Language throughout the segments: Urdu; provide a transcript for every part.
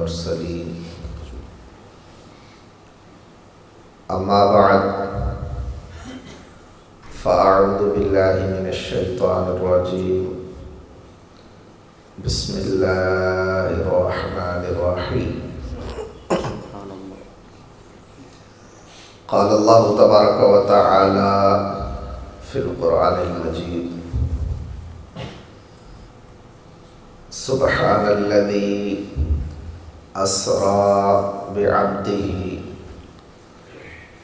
والمرسلين أما بعد فأعوذ بالله من الشيطان الرجيم بسم الله الرحمن الرحيم قال الله تبارك وتعالى في القرآن المجيد سبحان الذي أسرى بعبده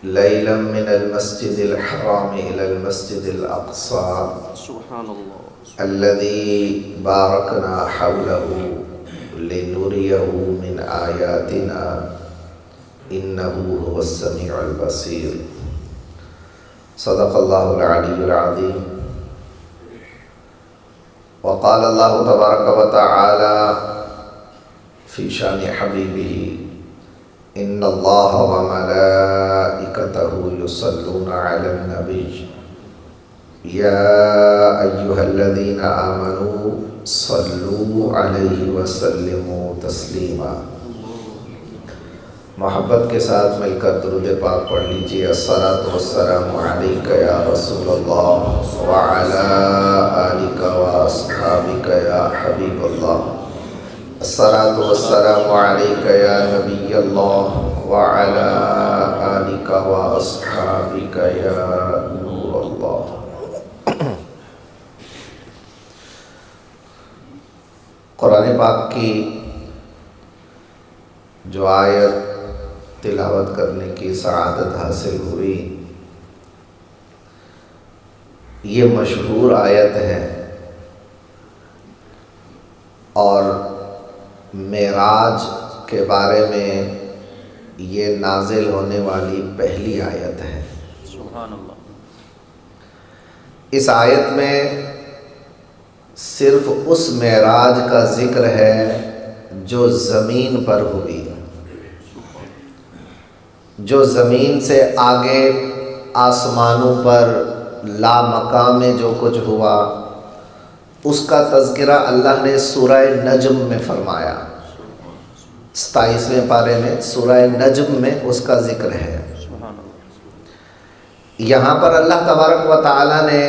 ليلا من المسجد الحرام إلى المسجد الأقصى سبحان الله الذي باركنا حوله لنريه من آياتنا إنه هو السميع البصير صدق الله العلي العظيم. وقال الله تبارك وتعالى في شان حبيبه إن الله وملائكته يصلون على النبي يا أيها الذين آمنوا صلوا عليه وسلموا تسلیما. محبت کے ساتھ مل کر درود پاک پڑھ لیجیے. الصلاۃ والسلام علیک یا رسول اللہ وعلی آلک واصحابک یا حبیب اللہ. الصلاۃ والسلام علیک یا نبی اللہ وعلی آلک واصحابک یا نور اللہ. قرآن پاک کی جو آیت تلاوت کرنے کی سعادت حاصل ہوئی، یہ مشہور آیت ہے اور معراج کے بارے میں یہ نازل ہونے والی پہلی آیت ہے. سبحان اللہ. اس آیت میں صرف اس معراج کا ذکر ہے جو زمین پر ہوئی. جو زمین سے آگے آسمانوں پر لامقام میں جو کچھ ہوا اس کا تذکرہ اللہ نے سورہ نجم میں فرمایا. 27ویں پارے میں سورہ نجم میں اس کا ذکر ہے. یہاں پر اللہ تبارک و تعالی نے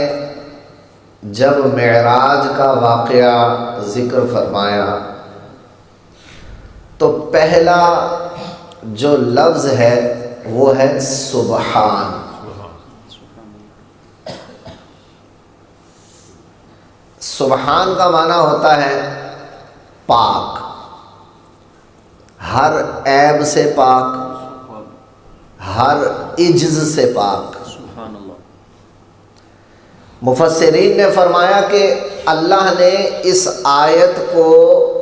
جب معراج کا واقعہ ذکر فرمایا تو پہلا جو لفظ ہے وہ ہے سبحان. سبحان کا معنی ہوتا ہے پاک، ہر عیب سے پاک، ہر عجز سے پاک. سبحان اللہ. مفسرین نے فرمایا کہ اللہ نے اس آیت کو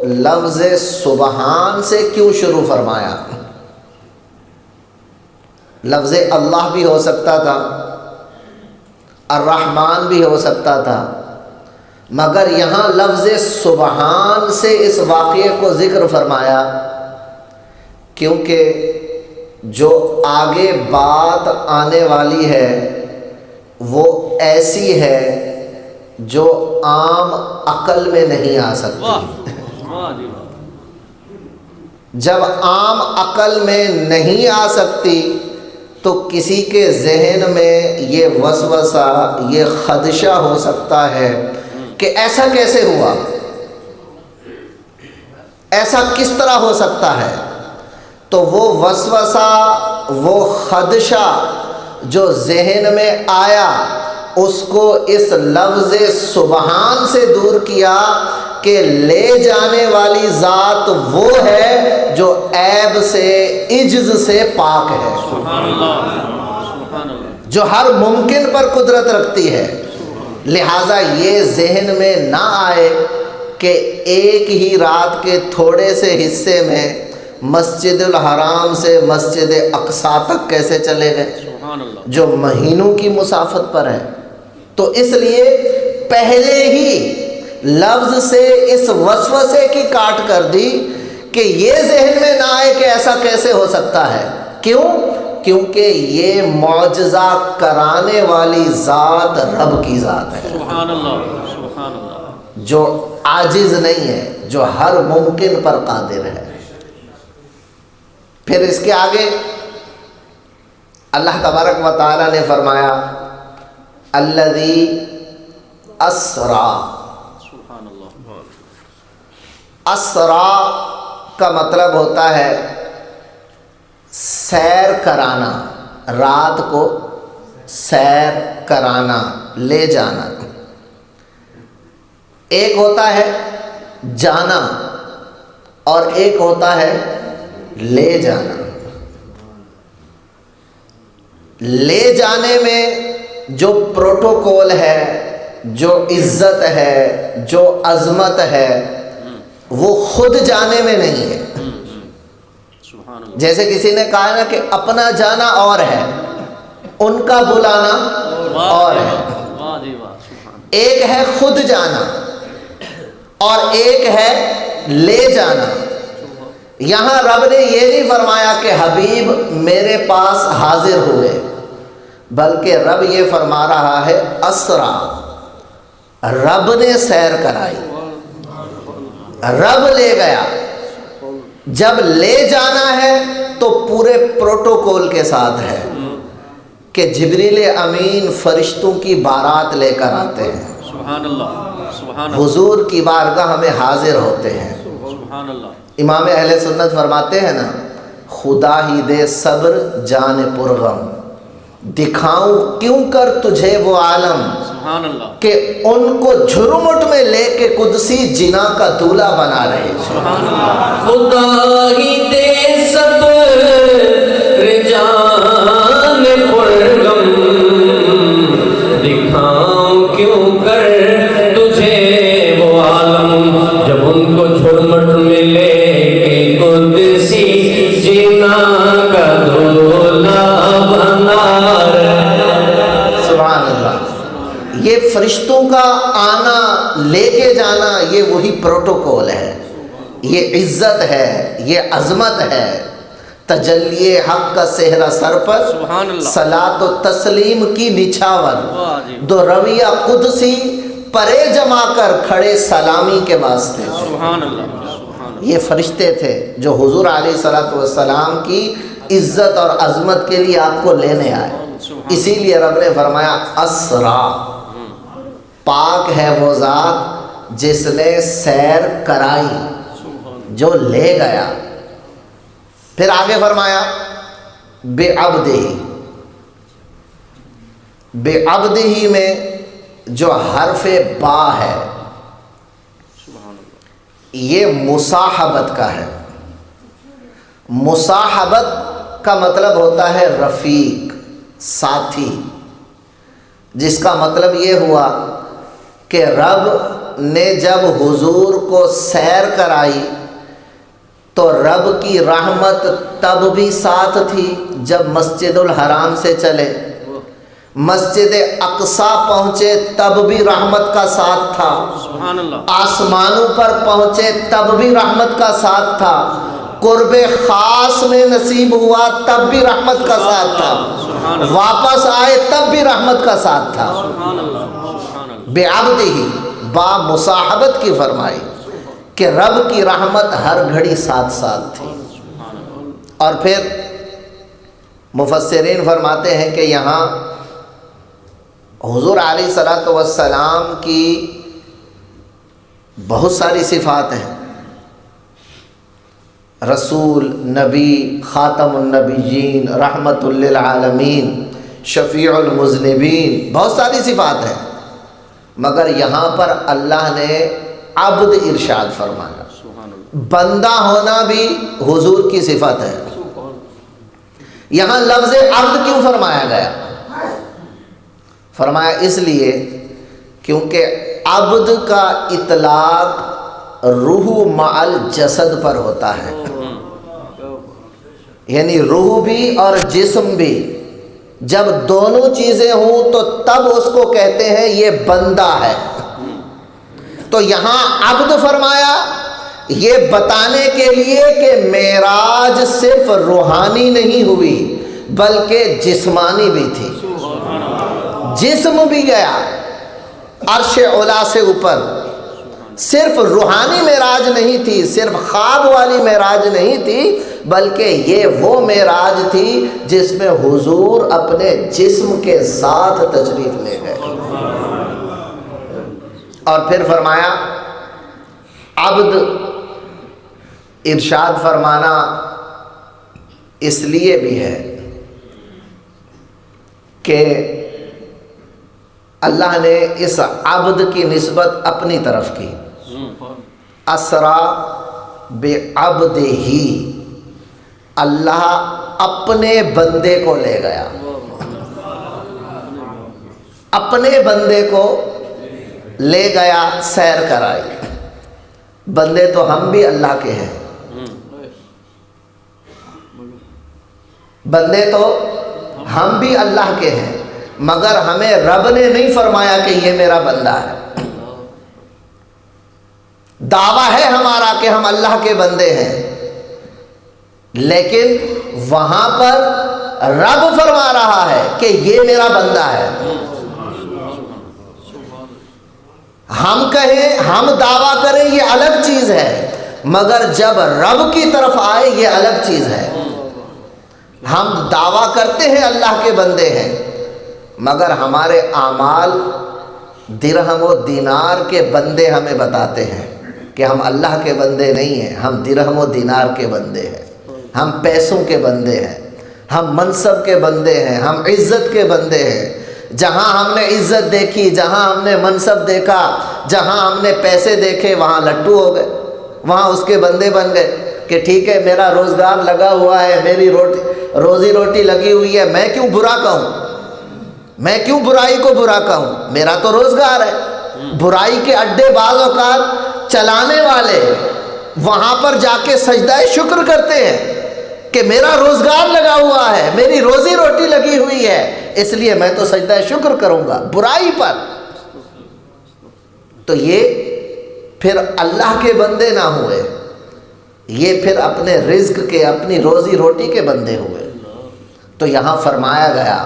لفظ سبحان سے کیوں شروع فرمایا؟ لفظ اللہ بھی ہو سکتا تھا، الرحمن بھی ہو سکتا تھا، مگر یہاں لفظ سبحان سے اس واقعے کو ذکر فرمایا کیونکہ جو آگے بات آنے والی ہے وہ ایسی ہے جو عام عقل میں نہیں آ سکتی. جب عام عقل میں نہیں آ سکتی تو کسی کے ذہن میں یہ وسوسہ، یہ خدشہ ہو سکتا ہے کہ ایسا کیسے ہوا، ایسا کس طرح ہو سکتا ہے. تو وہ وسوسہ، وہ خدشہ جو ذہن میں آیا اس کو اس لفظ سبحان سے دور کیا کہ لے جانے والی ذات وہ ہے جو عیب سے، عجز سے پاک ہے، جو ہر ممکن پر قدرت رکھتی ہے. لہٰذا یہ ذہن میں نہ آئے کہ ایک ہی رات کے تھوڑے سے حصے میں مسجد الحرام سے مسجد اقصیٰ تک کیسے چلے گئے جو مہینوں کی مسافت پر ہے. تو اس لیے پہلے ہی لفظ سے اس وسوسے کی کاٹ کر دی کہ یہ ذہن میں نہ آئے کہ ایسا کیسے ہو سکتا ہے. کیوں؟ کیونکہ یہ معجزہ کرانے والی ذات رب کی ذات ہے. سبحان اللہ. سبحان اللہ. جو عاجز نہیں ہے، جو ہر ممکن پر قادر ہے. پھر اس کے آگے اللہ تبارک و تعالی نے فرمایا الذی اسرا. سبحان اللہ. اسرا کا مطلب ہوتا ہے سیر کرانا، رات کو سیر کرانا، لے جانا. ایک ہوتا ہے جانا اور ایک ہوتا ہے لے جانا. لے جانے میں جو پروٹوکول ہے، جو عزت ہے، جو عظمت ہے، وہ خود جانے میں نہیں ہے. سبحان اللہ. جیسے کسی نے کہا نا کہ اپنا جانا اور ہے، ان کا بلانا اور ہے. واہ جی واہ. سبحان. ایک ہے خود جانا اور ایک ہے لے جانا. یہاں رب نے یہ نہیں فرمایا کہ حبیب میرے پاس حاضر ہوئے، بلکہ رب یہ فرما رہا ہے اسرا، رب نے سیر کرائی، رب لے گیا. جب لے جانا ہے تو پورے پروٹوکول کے ساتھ ہے کہ جبریل امین فرشتوں کی بارات لے کر آتے ہیں، سبحان اللہ. سبحان اللہ. حضور کی بارگاہ میں حاضر ہوتے ہیں. سبحان اللہ. امام اہل سنت فرماتے ہیں نا، خدا ہی دے صبر جان پرغم، دکھاؤں کیوں کر تجھے وہ عالم، سبحان اللہ. کہ ان کو جھرمٹ میں لے کے قدسی جنا کا دولہا بنا رہے. سبحان اللہ. خدا ہی دے صبر جان پرغم، دکھاؤں کیوں کر تجھے وہ عالم، جب ان کو جھرمٹ میں لے کے قدسی جنا کا دولہا بنا رہے. سبحان اللہ. یہ فرشتوں کا آنا، لے کے جانا، یہ وہی پروٹوکول ہے، یہ عزت ہے، یہ عظمت ہے. تجلی حق کا صحرا سر پر، سبحان اللہ. صلاۃ و تسلیم کی نچھاور، واہ جی. دو رویہ قدسی پرے جما کر کھڑے سلامی کے واسطے. سبحان اللہ. سبحان اللہ. یہ فرشتے تھے جو حضور علیہ الصلوۃ والسلام کی عزت اور عظمت کے لیے آپ کو لینے آئے. اسی لیے رب نے فرمایا اسرا، پاک ہے وہ ذات جس نے سیر کرائی، جو لے گیا. پھر آگے فرمایا بے عبدہ. بے عبدہ میں جو حرف با ہے سبحان اللہ. یہ مصاحبت کا ہے. مصاحبت کا مطلب ہوتا ہے رفیق، ساتھی، جس کا مطلب یہ ہوا کہ رب نے جب حضور کو سیر کرائی تو رب کی رحمت تب بھی ساتھ تھی جب مسجد الحرام سے چلے، مسجد اقصیٰ پہنچے تب بھی رحمت کا ساتھ تھا، سبحان اللہ. آسمانوں پر پہنچے تب بھی رحمت کا ساتھ تھا، قرب خاص میں نصیب ہوا تب بھی رحمت کا ساتھ تھا، واپس آئے تب بھی رحمت کا ساتھ تھا. سبحان اللہ. سبحان اللہ. بے عبدہ با مصاحبت کی فرمائی کہ رب کی رحمت ہر گھڑی ساتھ ساتھ تھی. اور پھر مفسرین فرماتے ہیں کہ یہاں حضور علیہ الصلوۃ والسلام کی بہت ساری صفات ہیں، رسول، نبی، خاتم النبیین، رحمت للعالمین، شفیع المذنبین، بہت ساری صفات ہیں، مگر یہاں پر اللہ نے عبد ارشاد فرمایا. سبحان اللہ. بندہ ہونا بھی حضور کی صفت ہے. یہاں لفظ عبد کیوں فرمایا گیا؟ فرمایا اس لیے کیونکہ عبد کا اطلاق روح مع الجسد پر ہوتا ہے، یعنی روح بھی اور جسم بھی جب دونوں چیزیں ہوں تو تب اس کو کہتے ہیں یہ بندہ ہے. تو یہاں عبد فرمایا یہ بتانے کے لیے کہ معراج صرف روحانی نہیں ہوئی بلکہ جسمانی بھی تھی. جسم بھی گیا عرش اولا سے اوپر، صرف روحانی معراج نہیں تھی، صرف خواب والی معراج نہیں تھی، بلکہ یہ وہ معراج تھی جس میں حضور اپنے جسم کے ساتھ تشریف لے گئے۔ اور پھر فرمایا عبد ارشاد فرمانا اس لیے بھی ہے کہ اللہ نے اس عبد کی نسبت اپنی طرف کی، اسرا بعبدہ، اللہ اپنے بندے کو لے گیا، اپنے بندے کو لے گیا، سیر کرائی۔ بندے تو ہم بھی اللہ کے ہیں، بندے تو ہم بھی اللہ کے ہیں، مگر ہمیں رب نے نہیں فرمایا کہ یہ میرا بندہ ہے۔ دعویٰ ہے ہمارا کہ ہم اللہ کے بندے ہیں، لیکن وہاں پر رب فرما رہا ہے کہ یہ میرا بندہ ہے۔ ہم کہیں، ہم دعویٰ کریں یہ الگ چیز ہے، مگر جب رب کی طرف آئے یہ الگ چیز ہے۔ ہم دعویٰ کرتے ہیں اللہ کے بندے ہیں، مگر ہمارے اعمال درہم و دینار کے بندے ہمیں بتاتے ہیں کہ ہم اللہ کے بندے نہیں ہیں، ہم درہم و دینار کے بندے ہیں، ہم پیسوں کے بندے ہیں، ہم منصب کے بندے ہیں، ہم عزت کے بندے ہیں۔ جہاں ہم نے عزت دیکھی، جہاں ہم نے منصب دیکھا، جہاں ہم نے پیسے دیکھے، وہاں لٹو ہو گئے، وہاں اس کے بندے بن گئے کہ ٹھیک ہے میرا روزگار لگا ہوا ہے، میری روزی روٹی لگی ہوئی ہے، میں کیوں برا کہوں، میں کیوں برائی کو برا کہوں، میرا تو روزگار ہے۔ برائی کے اڈے بعض اوقات چلانے والے وہاں پر جا کے سجدہ شکر کرتے ہیں کہ میرا روزگار لگا ہوا ہے، میری روزی روٹی لگی ہوئی ہے، اس لیے میں تو سجدہ شکر کروں گا برائی پر۔ تو یہ پھر اللہ کے بندے نہ ہوئے، یہ پھر اپنے رزق کے، اپنی روزی روٹی کے بندے ہوئے۔ تو یہاں فرمایا گیا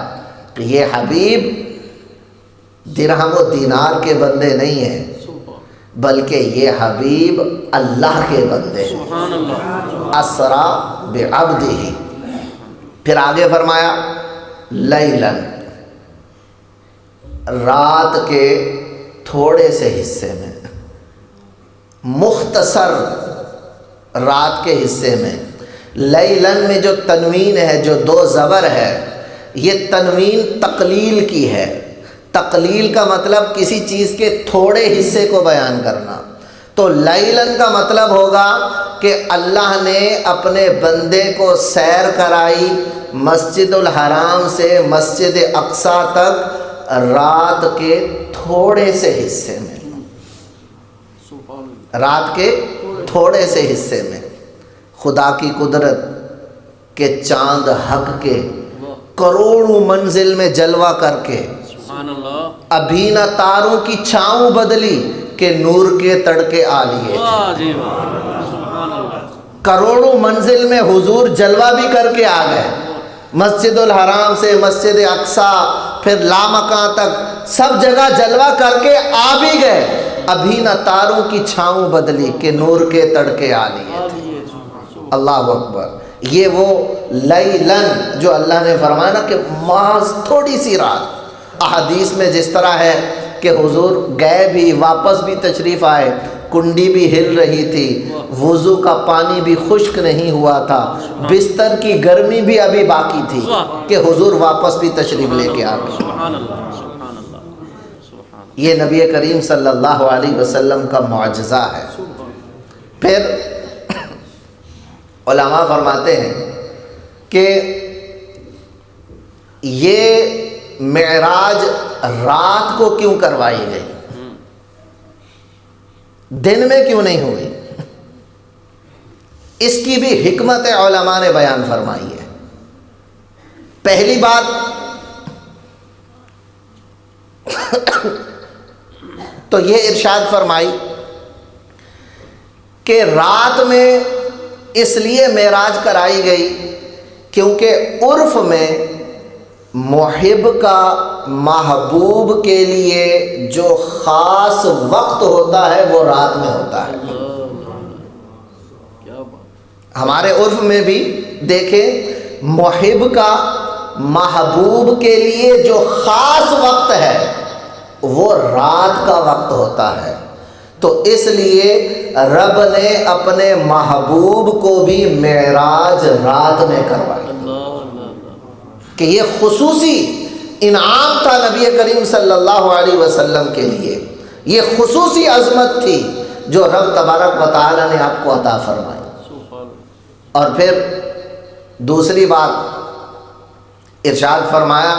کہ یہ حبیب درہم و دینار کے بندے نہیں ہیں، بلکہ یہ حبیب اللہ کے بندے ہیں۔ سبحان اللہ۔ اسرا بعبدہ، پھر آگے فرمایا لیلاً، رات کے تھوڑے سے حصے میں، مختصر رات کے حصے میں۔ لیلاً میں جو تنوین ہے، جو دو زبر ہے، یہ تنوین تقلیل کی ہے۔ تقلیل کا مطلب کسی چیز کے تھوڑے حصے کو بیان کرنا، تو لیلاً کا مطلب ہوگا کہ اللہ نے اپنے بندے کو سیر کرائی مسجد الحرام سے مسجد اقصیٰ تک رات کے تھوڑے سے حصے میں، رات کے تھوڑے سے حصے میں۔ خدا کی قدرت کہ چاند حق کے کروڑوں منزل میں جلوہ کر کے سبحان اللہ۔ ابھی نہ تاروں کی چھاؤں بدلی کہ نور کے تڑکے آ لیے۔ واہ جی واہ، سبحان اللہ۔ کروڑوں منزل میں حضور جلوہ بھی کر کے آ گئے، مسجد الحرام سے مسجد اقصیٰ پھر لامکاں تک سب جگہ جلوہ کر کے آ بھی گئے۔ ابھی نہ تاروں کی چھاؤں بدلی کہ نور کے تڑکے آ لیے۔ اللہ اکبر۔ یہ وہ لیلاً جو اللہ نے فرمایا نا کہ محض تھوڑی سی رات۔ احادیث میں جس طرح ہے کہ حضور گئے بھی، واپس بھی تشریف آئے، کنڈی بھی ہل رہی تھی، وضو کا پانی بھی خشک نہیں ہوا تھا، بستر کی گرمی بھی ابھی باقی تھی کہ حضور واپس بھی تشریف لے کے آ گئے۔ سبحان اللہ، سبحان اللہ، سبحان یہ نبی کریم صلی اللہ علیہ وسلم کا معجزہ ہے۔ پھر علماء فرماتے ہیں کہ یہ معراج رات کو کیوں کروائی گئی، دن میں کیوں نہیں ہوئی؟ اس کی بھی حکمت علماء نے بیان فرمائی ہے۔ پہلی بات تو یہ ارشاد فرمائی کہ رات میں اس لیے معراج کرائی گئی کیونکہ عرف میں محب کا محبوب کے لیے جو خاص وقت ہوتا ہے وہ رات میں ہوتا ہے۔ کیا بات، ہمارے عرف میں بھی دیکھیں، محب کا محبوب کے لیے جو خاص وقت ہے وہ رات کا وقت ہوتا ہے۔ تو اس لیے رب نے اپنے محبوب کو بھی معراج رات میں کروائی کہ یہ خصوصی انعام تھا نبی کریم صلی اللہ علیہ وسلم کے لیے، یہ خصوصی عظمت تھی جو رب تبارک و تعالی نے آپ کو عطا فرمائی۔ اور پھر دوسری بات ارشاد فرمایا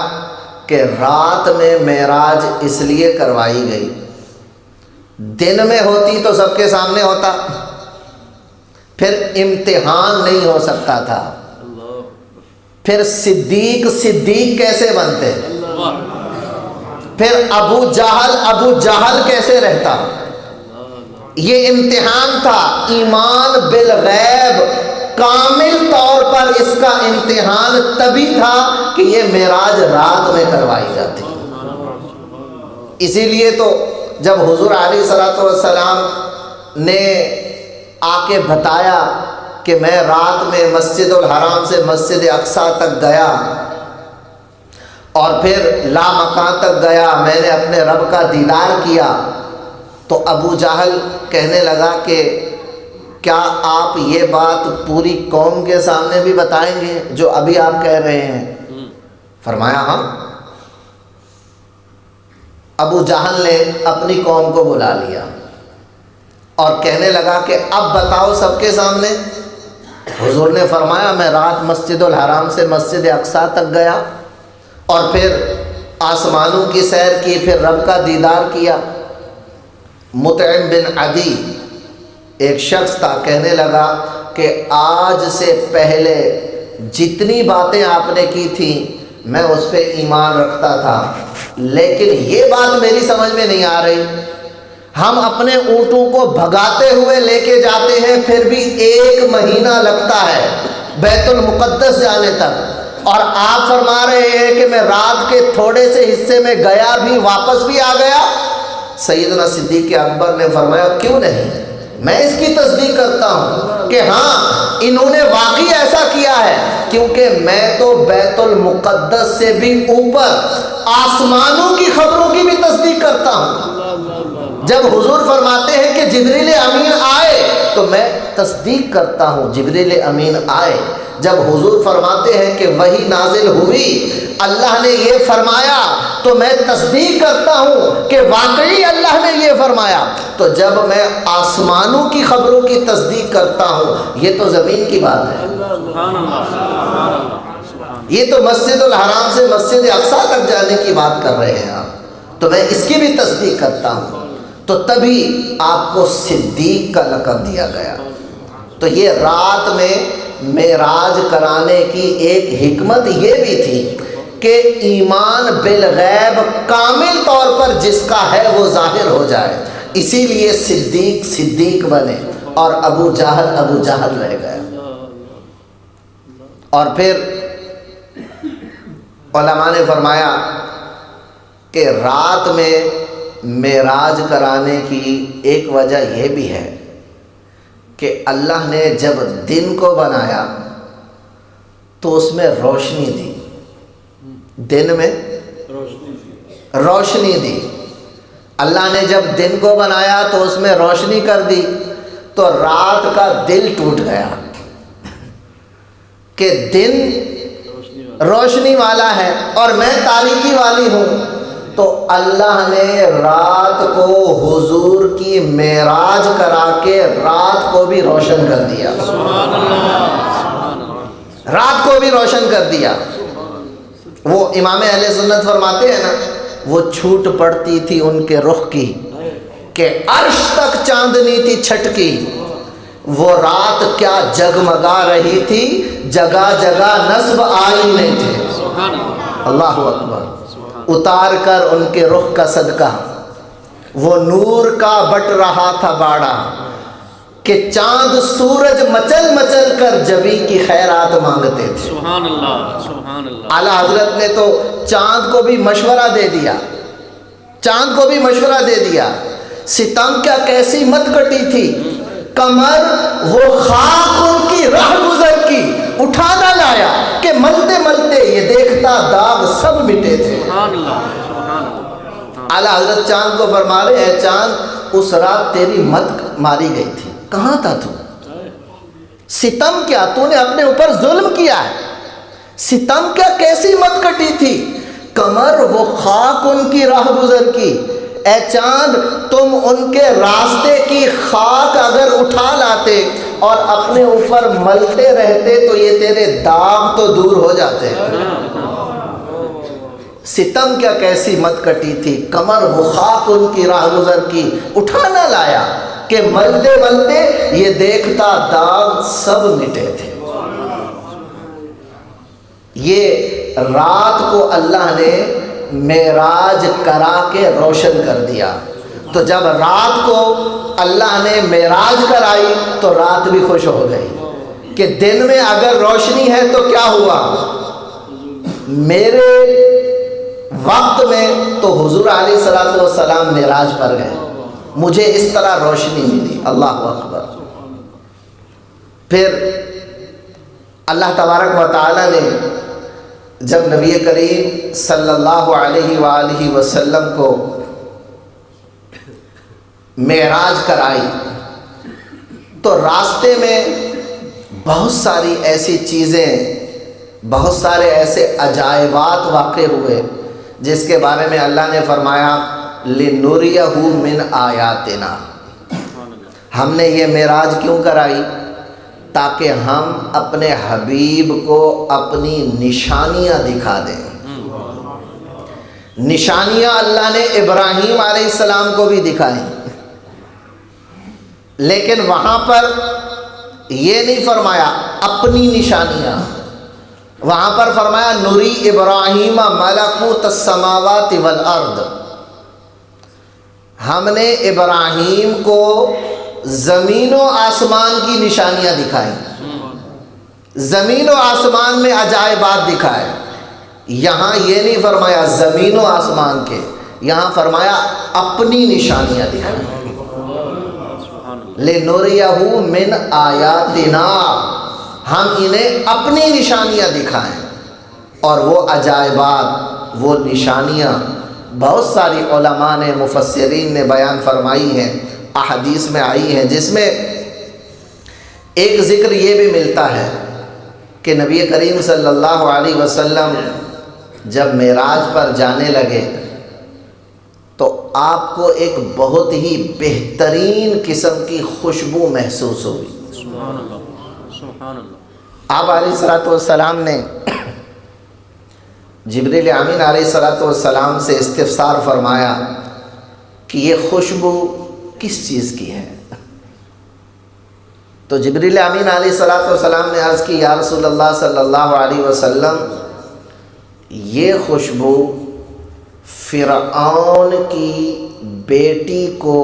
کہ رات میں معراج اس لیے کروائی گئی، دن میں ہوتی تو سب کے سامنے ہوتا، پھر امتحان نہیں ہو سکتا تھا، پھر صدیق کیسے بنتے، پھر ابو جہل کیسے رہتا۔ یہ امتحان تھا، ایمان بالغیب کامل طور پر اس کا امتحان تبھی تھا کہ یہ معراج رات میں کروائی جاتی۔ اسی لیے تو جب حضور علیہ الصلوۃ والسلام نے آ کے بتایا کہ میں رات میں مسجد الحرام سے مسجد اقصیٰ تک گیا اور پھر لامکان تک گیا، میں نے اپنے رب کا دیدار کیا، تو ابو جہل کہنے لگا کہ کیا آپ یہ بات پوری قوم کے سامنے بھی بتائیں گے جو ابھی آپ کہہ رہے ہیں؟ فرمایا ہاں۔ ابو جہل نے اپنی قوم کو بلا لیا اور کہنے لگا کہ اب بتاؤ سب کے سامنے۔ حضور نے فرمایا میں رات مسجد الحرام سے مسجد اقصیٰ تک گیا اور پھر آسمانوں کی سیر کی، پھر رب کا دیدار کیا۔ مطعم بن عدی ایک شخص تھا، کہنے لگا کہ آج سے پہلے جتنی باتیں آپ نے کی تھیں میں اس پہ ایمان رکھتا تھا، لیکن یہ بات میری سمجھ میں نہیں آ رہی، ہم اپنے اونٹوں کو بھگاتے ہوئے لے کے جاتے ہیں، پھر بھی 1 مہینہ لگتا ہے بیت المقدس جانے تک، اور آپ فرما رہے ہیں کہ میں رات کے تھوڑے سے حصے میں گیا بھی واپس بھی آ گیا۔ سیدنا صدیق اکبر نے فرمایا کیوں نہیں، میں اس کی تصدیق کرتا ہوں کہ ہاں انہوں نے واقعی ایسا کیا ہے، کیونکہ میں تو بیت المقدس سے بھی اوپر آسمانوں کی خبروں کی بھی تصدیق کرتا ہوں۔ جب حضور فرماتے ہیں کہ جبریل امین آئے تو میں تصدیق کرتا ہوں جبریل امین آئے۔ جب حضور فرماتے ہیں کہ وحی نازل ہوئی، اللہ نے یہ فرمایا تو میں تصدیق کرتا ہوں کہ واقعی اللہ نے یہ فرمایا۔ تو جب میں آسمانوں کی خبروں کی تصدیق کرتا ہوں، یہ تو زمین کی بات ہے، یہ تو مسجد الحرام سے مسجد اقصیٰ تک جانے کی بات کر رہے ہیں آپ، تو میں اس کی بھی تصدیق کرتا ہوں۔ تو تبھی آپ کو صدیق کا لقب دیا گیا۔ تو یہ رات میں معراج کرانے کی ایک حکمت یہ بھی تھی کہ ایمان بالغیب کامل طور پر جس کا ہے وہ ظاہر ہو جائے، اسی لیے صدیق بنے اور ابو جہل رہ گئے۔ اور پھر علماء نے فرمایا کہ رات میں معراج کرانے کی ایک وجہ یہ بھی ہے کہ اللہ نے جب دن کو بنایا تو اس میں روشنی دی، دن میں روشنی دی۔ اللہ نے جب دن کو بنایا تو اس میں روشنی کر دی، تو رات کا دل ٹوٹ گیا کہ دن روشنی والا ہے اور میں تاریکی والی ہوں۔ تو اللہ نے رات کو حضور کی معراج کرا کے رات کو بھی روشن کر دیا، رات کو بھی روشن کر دیا۔ وہ امام اہل سنت فرماتے ہیں نا، وہ چھوٹ پڑتی تھی ان کے رخ کی کہ عرش تک چاندنی تھی چھٹکی، وہ رات کیا جگمگا رہی تھی، جگہ جگہ نصب آئینے تھے۔ اللہ اکبر۔ اتار کر ان کے رخ کا صدقہ وہ نور کا بٹ رہا تھا باڑا، کہ چاند سورج مچل مچل کر جبی کی خیرات مانگتے تھے. سبحان اللہ سبحان اللہ. اعلیٰ حضرت نے تو چاند کو بھی مشورہ دے دیا، چاند کو بھی مشورہ دے دیا. ستم کیا کیسی مت کٹی تھی، کمر وہ خاک ان کی راہ گزر کی اٹھا نہ لایا کہ ملتے ملتے یہ دیکھتا داغ سب مٹے تھے. سبحان اللہ سبحان اللہ. اعلیٰ حضرت چاند کو فرما رہے ہیں چاند اس رات تیری مت ماری گئی تھی، کہاں تھا تو؟ ستم کیا تو نے اپنے اوپر ظلم کیا ہے. ستم کیا کیسی مت کٹی تھی، کمر وہ خاک ان کی راہ گزر کی. اے چاند تم ان کے راستے کی خاک اگر اٹھا لاتے اور اپنے اوپر ملتے رہتے تو یہ تیرے داغ تو دور ہو جاتے. ستم کیا کیسی مت کٹی تھی، کمر وہ خاک ان کی راہ گزر کی اٹھا نہ لایا کہ ملتے ملتے یہ دیکھتا داغ سب مٹے تھے. یہ رات کو اللہ نے معراج کرا کے روشن کر دیا. تو جب رات کو اللہ نے معراج کرائی تو رات بھی خوش ہو گئی کہ دن میں اگر روشنی ہے تو کیا ہوا، میرے وقت میں تو حضور علیہ الصلوۃ والسلام معراج پر گئے، مجھے اس طرح روشنی ملی. اللہ اکبر. پھر اللہ تبارک و تعالی نے جب نبی کریم صلی اللہ علیہ وآلہ وسلم کو معراج کرائی تو راستے میں بہت ساری ایسی چیزیں، بہت سارے ایسے عجائبات واقع ہوئے جس کے بارے میں اللہ نے فرمایا لِنُرِيَهُ مِنْ آیاتنا. ہم نے یہ معراج کیوں کرائی؟ تاکہ ہم اپنے حبیب کو اپنی نشانیاں دکھا دیں. نشانیاں اللہ نے ابراہیم علیہ السلام کو بھی دکھائیں، لیکن وہاں پر یہ نہیں فرمایا اپنی نشانیاں، وہاں پر فرمایا نُری ابراہیم ملکوت السماوات والارض. ہم نے ابراہیم کو زمین و آسمان کی نشانیاں دکھائیں، زمین و آسمان میں عجائبات دکھائے. یہاں یہ نہیں فرمایا زمین و آسمان کے، یہاں فرمایا اپنی نشانیاں دکھائیں. لِنُرِيَهُ مِنْ آیاتنا، ہم انہیں اپنی نشانیاں دکھائیں. اور وہ عجائبات، وہ نشانیاں بہت ساری علماء نے، مفسرین نے بیان فرمائی ہیں، احادیث میں آئی ہیں، جس میں ایک ذکر یہ بھی ملتا ہے کہ نبی کریم صلی اللہ علیہ وسلم جب معراج پر جانے لگے تو آپ کو ایک بہت ہی بہترین قسم کی خوشبو محسوس ہوئی. سبحان اللہ سبحان اللہ. آپ علیہ الصلوۃ والسلام نے جبریل امین علیہ الصلوۃ والسلام سے استفسار فرمایا کہ یہ خوشبو کس چیز کی ہے؟ تو جبریل امین علیہ الصلوۃ والسلام نے عرض کی یا رسول اللہ صلی اللہ علیہ وسلم، یہ خوشبو فرعون کی بیٹی کو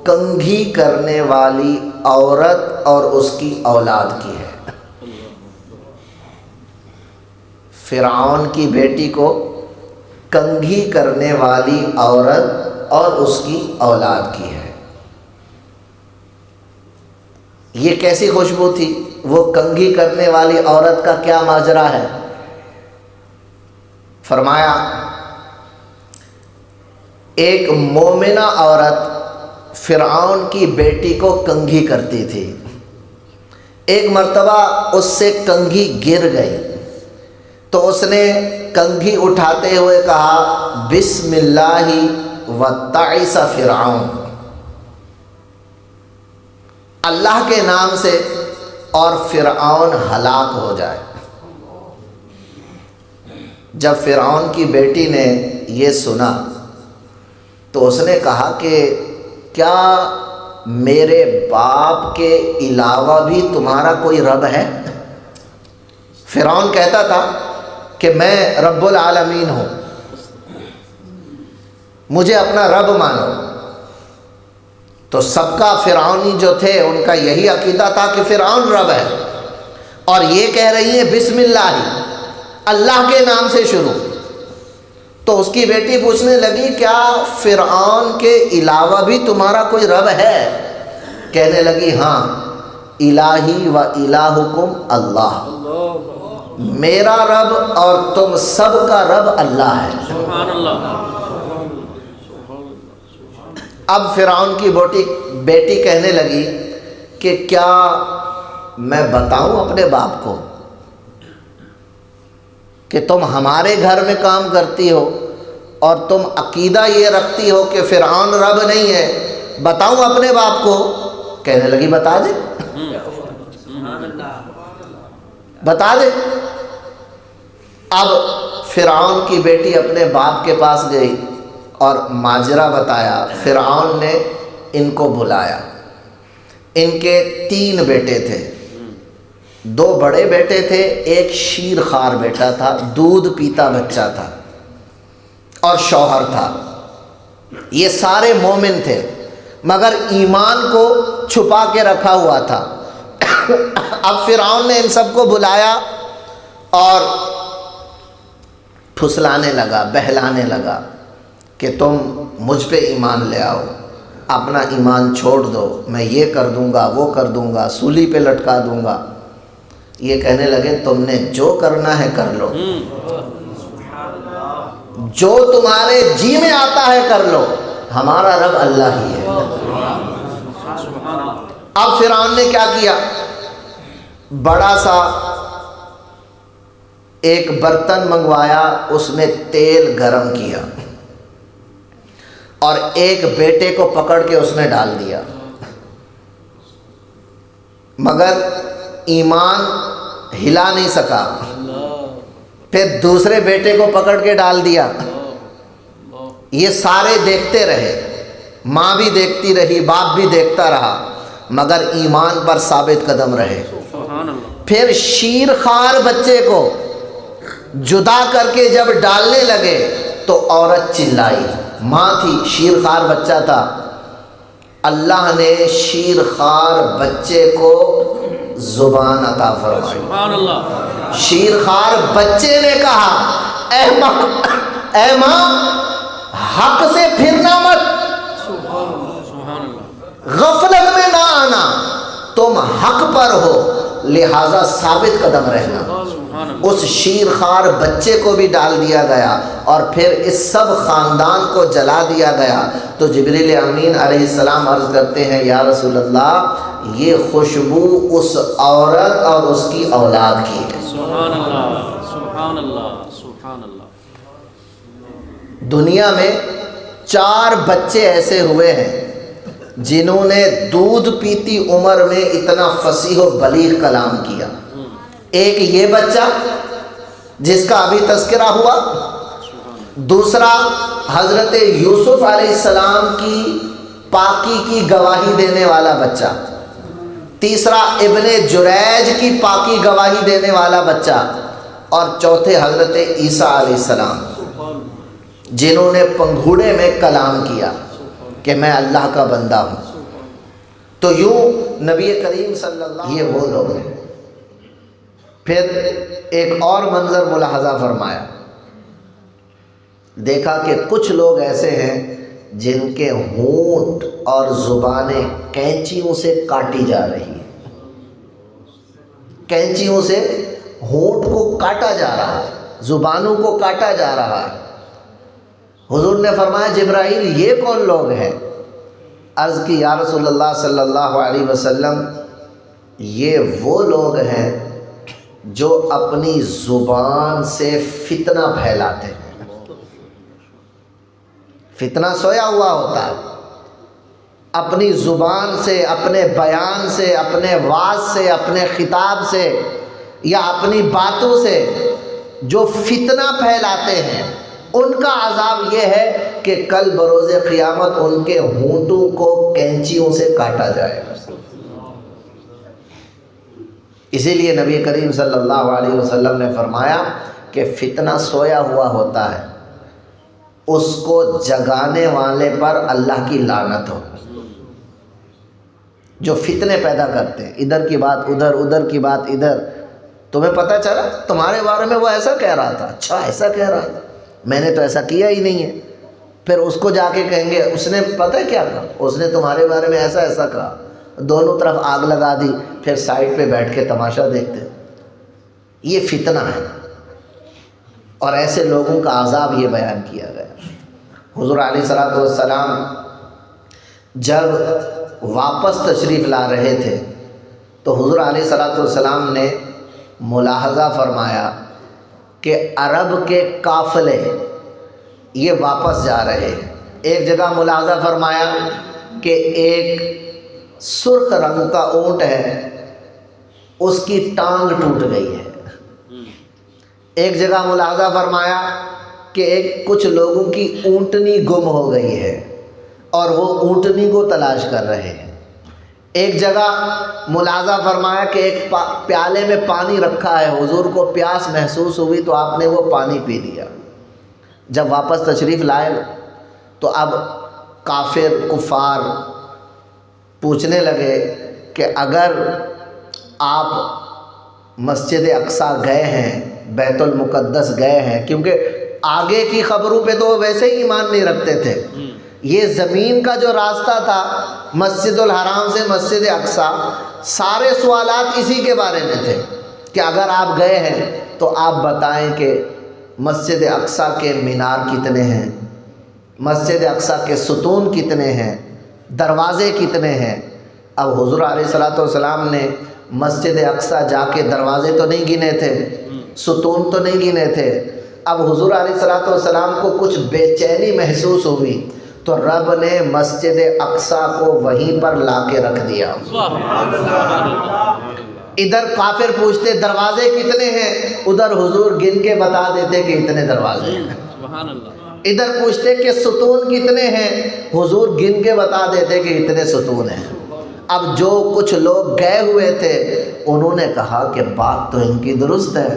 کنگھی کرنے والی عورت اور اس کی اولاد کی ہے. فرعون کی بیٹی کو کنگھی کرنے والی عورت اور اس کی اولاد کی ہے. یہ کیسی خوشبو تھی؟ وہ کنگھی کرنے والی عورت کا کیا ماجرا ہے؟ فرمایا ایک مومنہ عورت فرعون کی بیٹی کو کنگھی کرتی تھی. ایک مرتبہ اس سے کنگھی گر گئی تو اس نے کنگھی اٹھاتے ہوئے کہا بسم اللہ وتعس فرعون، اللہ کے نام سے اور فرعون ہلاک ہو جائے. جب فرعون کی بیٹی نے یہ سنا تو اس نے کہا کہ کیا میرے باپ کے علاوہ بھی تمہارا کوئی رب ہے؟ فرعون کہتا تھا کہ میں رب العالمین ہوں، مجھے اپنا رب مانو. تو سب کا فرعونی جو تھے ان کا یہی عقیدہ تھا کہ فرعون رب ہے، اور یہ کہہ رہی ہیں بسم اللہ، اللہ کے نام سے شروع۔ تو اس کی بیٹی پوچھنے لگی کیا فرعون کے علاوہ بھی تمہارا کوئی رب ہے؟ کہنے لگی ہاں، الہی و الہکم اللہ، میرا رب اور تم سب کا رب اللہ ہے۔ سبحان اللہ۔ اب فرعون کی بیٹی کہنے لگی کہ کیا میں بتاؤں اپنے باپ کو کہ تم ہمارے گھر میں کام کرتی ہو اور تم عقیدہ یہ رکھتی ہو کہ فرعون رب نہیں ہے، بتاؤں اپنے باپ کو؟ کہنے لگی بتا دے، بتا دے۔ اب فرعون کی بیٹی اپنے باپ کے پاس گئی اور ماجرا بتایا۔ فرعون نے ان کو بلایا۔ ان کے 3 بیٹے تھے، 2 بڑے بیٹے تھے، ایک شیر خوار بیٹا تھا، دودھ پیتا بچہ تھا، اور شوہر تھا۔ یہ سارے مومن تھے مگر ایمان کو چھپا کے رکھا ہوا تھا۔ اب فرعون نے ان سب کو بلایا اور پھسلانے لگا، بہلانے لگا کہ تم مجھ پہ ایمان لے آؤ، اپنا ایمان چھوڑ دو، میں یہ کر دوں گا، وہ کر دوں گا، سولی پہ لٹکا دوں گا۔ یہ کہنے لگے تم نے جو کرنا ہے کر لو، جو تمہارے جی میں آتا ہے کر لو، ہمارا رب اللہ ہی ہے۔ اب فرعون نے کیا کیا؟ بڑا سا ایک برتن منگوایا، اس میں تیل گرم کیا اور ایک بیٹے کو پکڑ کے اس میں ڈال دیا، مگر ایمان ہلا نہیں سکا۔ پھر دوسرے بیٹے کو پکڑ کے ڈال دیا۔ یہ سارے دیکھتے رہے، ماں بھی دیکھتی رہی، باپ بھی دیکھتا رہا، مگر ایمان پر ثابت قدم رہے۔ پھر شیر خوار بچے کو جدا کر کے جب ڈالنے لگے تو عورت چلائی، ماں تھی، شیر خوار بچہ تھا۔ اللہ نے شیر خوار بچے کو زبان عطا فرمائی۔ سبحان اللہ۔ شیر خوار بچے نے کہا اے ماں حق سے پھرنا مت، سبحان اللہ۔ غفلت میں نہ آنا، تم حق پر ہو لہذا ثابت قدم رہنا۔ اس شیر خوار بچے کو بھی ڈال دیا گیا اور پھر اس سب خاندان کو جلا دیا گیا۔ تو جبریل امین علیہ السلام عرض کرتے ہیں یا رسول اللہ یہ خوشبو اس عورت اور اس کی اولاد کی ہے۔ سبحان اللہ، سبحان اللہ، سبحان اللہ۔ دنیا میں 4 بچے ایسے ہوئے ہیں جنہوں نے دودھ پیتی عمر میں اتنا فصیح و بلیغ کلام کیا۔ ایک یہ بچہ جس کا ابھی تذکرہ ہوا، دوسرا حضرت یوسف علیہ السلام کی پاکی کی گواہی دینے والا بچہ، تیسرا ابن جریج کی پاکی گواہی دینے والا بچہ، اور چوتھے حضرت عیسیٰ علیہ السلام جنہوں نے پنگھوڑے میں کلام کیا کہ میں اللہ کا بندہ ہوں۔ تو یوں نبی کریم صلی اللہ علیہ وسلم یہ وہ لوگ ہیں۔ پھر ایک اور منظر ملاحظہ فرمایا، دیکھا کہ کچھ لوگ ایسے ہیں جن کے ہونٹ اور زبانیں کینچیوں سے کاٹی جا رہی ہیں، کینچیوں سے ہونٹ کو کاٹا جا رہا ہے، زبانوں کو کاٹا جا رہا ہے۔ حضور نے فرمایا جبرائیل یہ کون لوگ ہیں؟ عرض کی یا رسول اللہ صلی اللہ علیہ وسلم یہ وہ لوگ ہیں جو اپنی زبان سے فتنہ پھیلاتے ہیں۔ فتنہ سویا ہوا ہوتا ہے، اپنی زبان سے، اپنے بیان سے، اپنے واعظ سے، اپنے خطاب سے یا اپنی باتوں سے جو فتنہ پھیلاتے ہیں، ان کا عذاب یہ ہے کہ کل بروز قیامت ان کے ہونٹوں کو کینچیوں سے کاٹا جائے گا۔ اسی لیے نبی کریم صلی اللہ علیہ وسلم نے فرمایا کہ فتنہ سویا ہوا ہوتا ہے، اس کو جگانے والے پر اللہ کی لعنت ہو۔ جو فتنے پیدا کرتے ہیں، ادھر کی بات ادھر، ادھر کی بات ادھر. تمہیں پتہ چلا تمہارے بارے میں وہ ایسا کہہ رہا تھا، اچھا ایسا کہہ رہا تھا، میں نے تو ایسا کیا ہی نہیں ہے. پھر اس کو جا کے کہیں گے اس نے پتہ کیا کہا، اس نے تمہارے بارے میں ایسا ایسا کہا. دونوں طرف آگ لگا دی، پھر سائڈ پہ بیٹھ کے تماشا دیکھتے. یہ فتنہ ہے، اور ایسے لوگوں کا عذاب یہ بیان کیا گیا. حضور علیہ الصلوۃ والسلام جب واپس تشریف لا رہے تھے تو حضور علیہ الصلوۃ والسلام نے ملاحظہ فرمایا کہ عرب کے قافلے یہ واپس جا رہے ہیں. ایک جگہ ملاحظہ فرمایا کہ ایک سرخ رنگ کا اونٹ ہے، اس کی ٹانگ ٹوٹ گئی ہے. ایک جگہ ملاحظہ فرمایا کہ کچھ لوگوں کی اونٹنی گم ہو گئی ہے اور وہ اونٹنی کو تلاش کر رہے ہیں. ایک جگہ ملاحظہ فرمایا کہ ایک پیالے میں پانی رکھا ہے، حضور کو پیاس محسوس ہوئی تو آپ نے وہ پانی پی لیا. جب واپس تشریف لائے تو اب کافر کفار پوچھنے لگے کہ اگر آپ مسجد اقصیٰ گئے ہیں، بیت المقدس گئے ہیں، کیونکہ آگے کی خبروں پہ تو وہ ویسے ہی ایمان نہیں رکھتے تھے. یہ زمین کا جو راستہ تھا مسجد الحرام سے مسجد اقصیٰ، سارے سوالات اسی کے بارے میں تھے کہ اگر آپ گئے ہیں تو آپ بتائیں کہ مسجد اقصیٰ کے مینار کتنے ہیں، مسجد اقصیٰ کے ستون کتنے ہیں، دروازے کتنے ہیں. اب حضور علیہ الصلوۃ والسلام نے مسجد اقصیٰ جا کے دروازے تو نہیں گنے تھے، ستون تو نہیں گنے تھے. اب حضور علیہ الصلوۃ والسلام کو کچھ بے چینی محسوس ہوئی تو رب نے مسجد اقصیٰ کو وہیں پر لا کے رکھ دیا. ادھر کافر پوچھتے دروازے کتنے ہیں، ادھر حضور گن کے بتا دیتے کہ اتنے دروازے ہیں. سبحان اللہ. ادھر پوچھتے کہ ستون کتنے ہیں، حضور گن کے بتا دیتے کہ اتنے ستون ہیں. اب جو کچھ لوگ گئے ہوئے تھے انہوں نے کہا کہ بات تو ان کی درست ہے،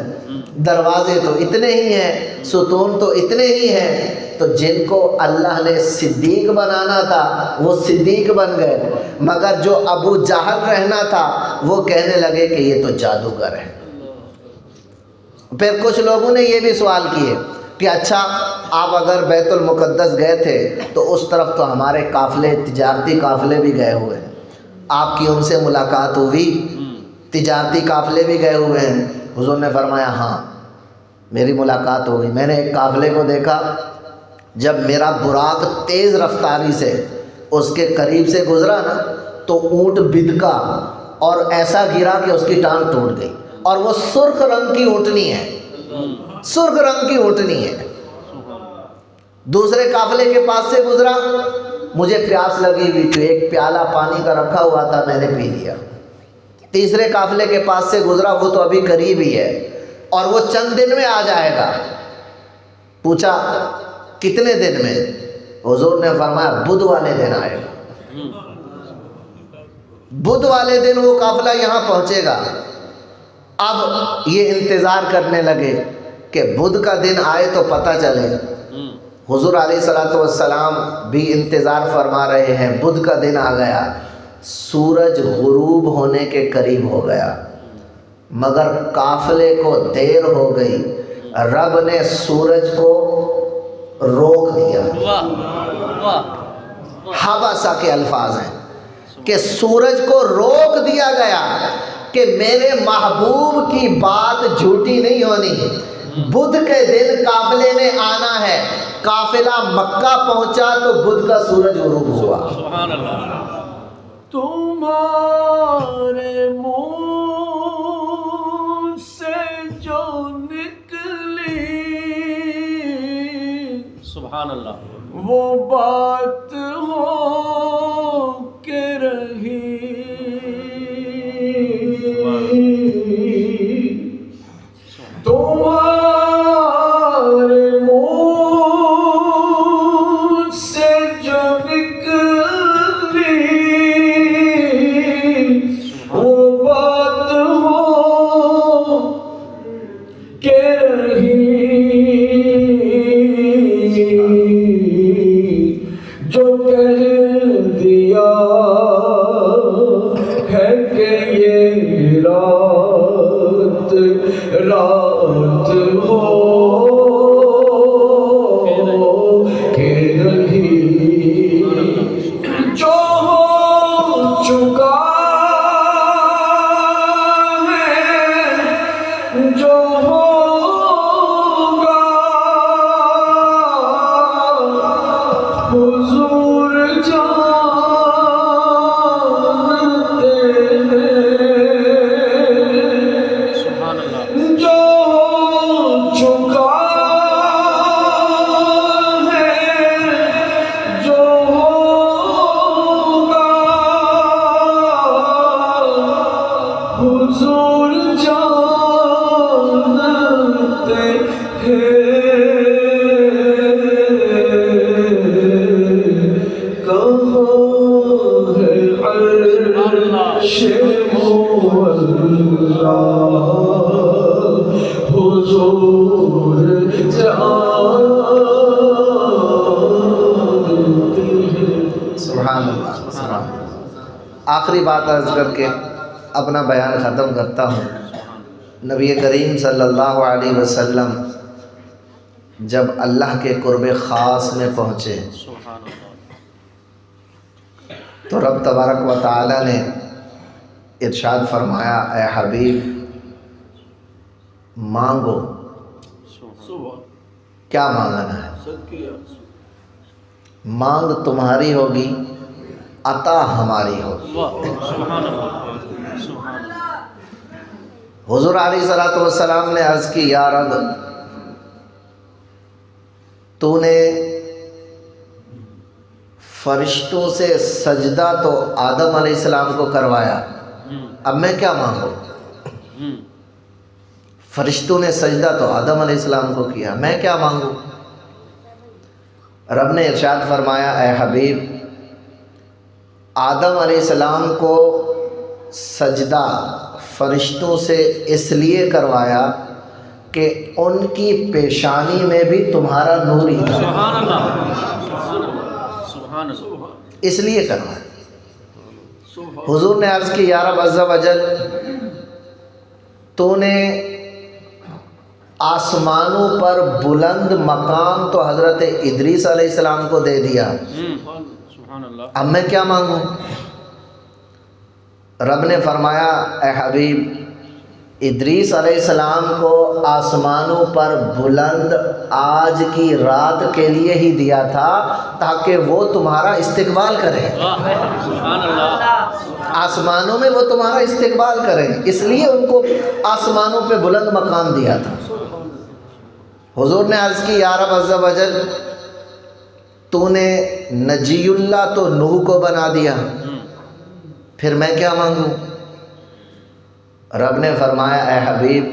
دروازے تو اتنے ہی ہیں، ستون تو اتنے ہی ہیں. تو جن کو اللہ نے صدیق بنانا تھا وہ صدیق بن گئے، مگر جو ابو جہل رہنا تھا وہ کہنے لگے کہ یہ تو جادوگر ہے. پھر کچھ لوگوں نے یہ بھی سوال کیے کہ اچھا آپ اگر بیت المقدس گئے تھے تو اس طرف تو ہمارے قافلے، تجارتی قافلے بھی گئے ہوئے ہیں، آپ کی ان سے ملاقات ہوئی؟ تجارتی قافلے بھی گئے ہوئے ہیں. حضور نے فرمایا ہاں میری ملاقات ہو گئی. میں نے ایک قافلے کو دیکھا، جب میرا براق تیز رفتاری سے اس کے قریب سے گزرا نا تو اونٹ بدکا اور ایسا گرا کہ اس کی ٹانگ ٹوٹ گئی. اور وہ سرخ رنگ کی اونٹنی ہے، سرخ رنگ کی اونٹنی ہے. دوسرے قافلے کے پاس سے گزرا، مجھے پیاس لگی ہوئی تھی، ایک پیالہ پانی کا رکھا ہوا تھا، میں نے پی لیا. تیسرے قافلے کے پاس سے گزرا، وہ تو ابھی قریب ہی ہے اور وہ چند دن میں آ جائے گا. پوچھا کتنے دن میں؟ حضور نے فرمایا بدھ والے دن آئے گا، بدھ والے دن وہ قافلہ یہاں پہنچے گا. اب یہ انتظار کرنے لگے کہ بدھ کا دن آئے تو پتہ چلے. حضور علیہ الصلوۃ والسلام بھی انتظار فرما رہے ہیں. بدھ کا دن آ گیا، سورج غروب ہونے کے قریب ہو گیا، مگر قافلے کو دیر ہو گئی. رب نے سورج کو روک دیا. حبسہ کے الفاظ ہیں کہ سورج کو روک دیا گیا کہ میرے محبوب کی بات جھوٹی نہیں ہونی. بدھ کے دن قافلے نے آنا ہے. قافلہ مکہ پہنچا تو بدھ کا سورج غروب ہوا. سبحان اللہ. تمہارے منہ سے جو نکلی سبحان اللہ. وہ بات ہو کے رہی. تمہارے منہ سے جو نکلی وہ بات ہو کے رہی. جو رات ہو کہ نہیں، جو ہو چکا ہے، جو ہوگا حضور جانتے ہیں، سبحان اللہ جو ہو چکا ہے، جو ہوگا حضور جانتے ہیں، کہاں ہے عرش مولا، حضور جانتے ہیں۔ سبحان اللہ، سبحان اللہ۔ آخری بات عرض کر کے اپنا بیان ختم کرتا ہوں۔ نبی کریم صلی اللہ علیہ وسلم جب اللہ کے قرب خاص میں پہنچے سبحان اللہ تو رب تبارک و تعالی نے ارشاد فرمایا، اے حبیب مانگو، کیا مانگنا ہے؟ مانگ تمہاری ہوگی، عطا ہماری ہوگی۔ واہ سبحان اللہ سبحان اللہ حضور علیہ السلام نے عرض کی، یا رب تو نے فرشتوں سے سجدہ تو آدم علیہ السلام کو کروایا، اب میں کیا مانگوں؟ فرشتوں نے سجدہ تو آدم علیہ السلام کو کیا، میں کیا مانگوں؟ رب نے ارشاد فرمایا، اے حبیب آدم علیہ السلام کو سجدہ فرشتوں سے اس لیے کروایا کہ ان کی پیشانی میں بھی تمہارا نور ہی تھا، سبحان اللہ سبحان اللہ اس لیے کروایا۔ حضور نے عرض کی، یا رب عز و جل تو نے آسمانوں پر بلند مقام تو حضرت ادریس علیہ السلام کو دے دیا، سبحان اللہ اب میں کیا مانگوں؟ رب نے فرمایا، اے حبیب ادریس علیہ السلام کو آسمانوں پر بلند آج کی رات کے لیے ہی دیا تھا تاکہ وہ تمہارا استقبال کریں، سبحان اللہ آسمانوں میں وہ تمہارا استقبال کریں، اس لیے ان کو آسمانوں پہ بلند مقام دیا تھا۔ حضور نے عرض کی، یا رب عز و جل تو نے نجی اللہ تو نوح کو بنا دیا، پھر میں کیا مانگوں؟ رب نے فرمایا، اے حبیب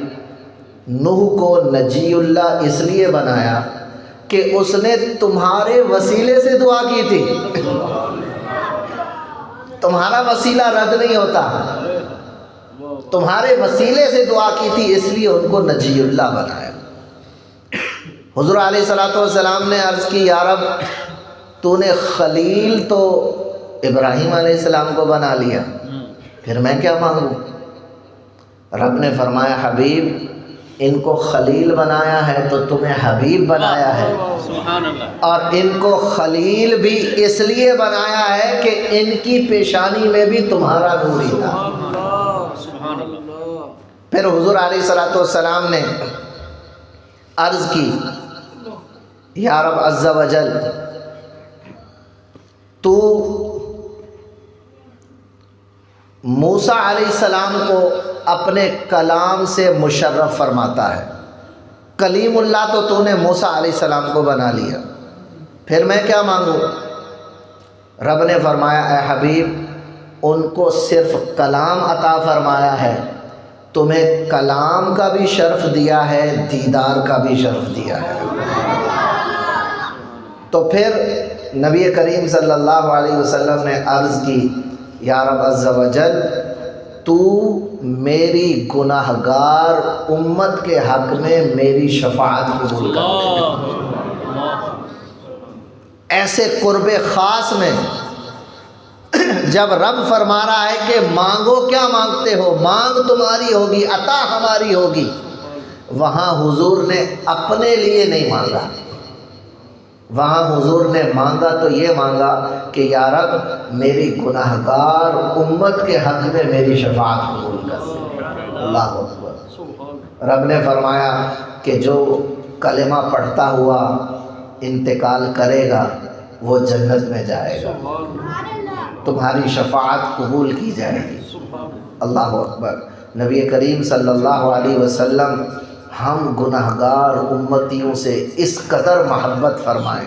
نوح کو نجی اللہ اس لیے بنایا کہ اس نے تمہارے وسیلے سے دعا کی تھی، تمہارا وسیلہ رد نہیں ہوتا، تمہارے وسیلے سے دعا کی تھی اس لیے ان کو نجی اللہ بنایا۔ حضور علیہ السلام نے عرض کی، یا رب تو نے خلیل تو ابراہیم علیہ السلام کو بنا لیا، پھر میں کیا مانگوں؟ رب نے فرمایا، حبیب ان کو خلیل بنایا ہے تو تمہیں حبیب بنایا ہے، سبحان اللہ اور ان کو خلیل بھی اس لیے بنایا ہے کہ ان کی پیشانی میں بھی تمہارا نور ہی تھا۔ سبحان اللہ پھر حضور علیہ السلام نے عرض کی، یا رب عز و جل تو موسیٰ علیہ السلام کو اپنے کلام سے مشرف فرماتا ہے، کلیم اللہ تو نے موسیٰ علیہ السلام کو بنا لیا، پھر میں کیا مانگوں؟ رب نے فرمایا، اے حبیب ان کو صرف کلام عطا فرمایا ہے، تمہیں کلام کا بھی شرف دیا ہے، دیدار کا بھی شرف دیا ہے۔ تو پھر نبی کریم صلی اللہ علیہ وسلم نے عرض کی، یا رب عز و جل تو میری گناہگار امت کے حق میں میری شفاعت قبول کر لے۔ ایسے قرب خاص میں جب رب فرما رہا ہے کہ مانگو، کیا مانگتے ہو؟ مانگ تمہاری ہوگی، عطا ہماری ہوگی، وہاں حضور نے اپنے لیے نہیں مانگا، وہاں حضور نے مانگا تو یہ مانگا کہ یا رب میری گناہگار امت کے حق میں میری شفاعت قبول کر۔ اللہ اکبر۔ رب نے فرمایا کہ جو کلمہ پڑھتا ہوا انتقال کرے گا وہ جنت میں جائے گا، تمہاری شفاعت قبول کی جائے گی۔ اللہ اکبر۔ نبی کریم صلی اللہ علیہ وسلم ہم گناہگار امتیوں سے اس قدر محبت فرمائیں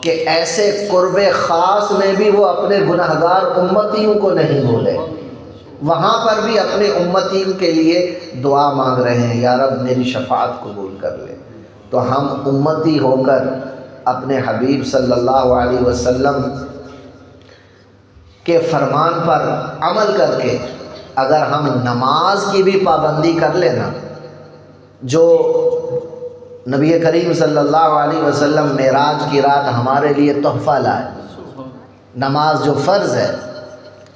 کہ ایسے قرب خاص میں بھی وہ اپنے گناہگار امتیوں کو نہیں بھولے، وہاں پر بھی اپنے امتیوں کے لیے دعا مانگ رہے ہیں، یا رب میری شفاعت قبول کر لے۔ تو ہم امتی ہو کر اپنے حبیب صلی اللہ علیہ وسلم کے فرمان پر عمل کر کے اگر ہم نماز کی بھی پابندی کر لینا، جو نبی کریم صلی اللہ علیہ وسلم معراج کی رات ہمارے لیے تحفہ لائے، نماز جو فرض ہے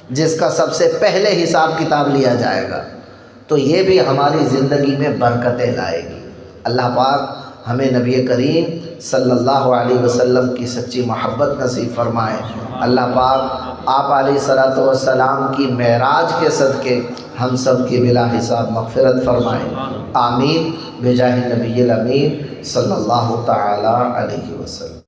جس کا سب سے پہلے حساب کتاب لیا جائے گا، تو یہ بھی ہماری زندگی میں برکتیں لائے گی۔ اللہ پاک ہمیں نبی کریم صلی اللہ علیہ وسلم کی سچی محبت نصیب فرمائے۔ اللہ پاک آپ علیہ الصلوۃ والسلام کی معراج کے صدقے ہم سب کی بلا حساب مغفرت فرمائے۔ آمین بجاہ نبی الامین صلی اللہ تعالی علیہ وسلم۔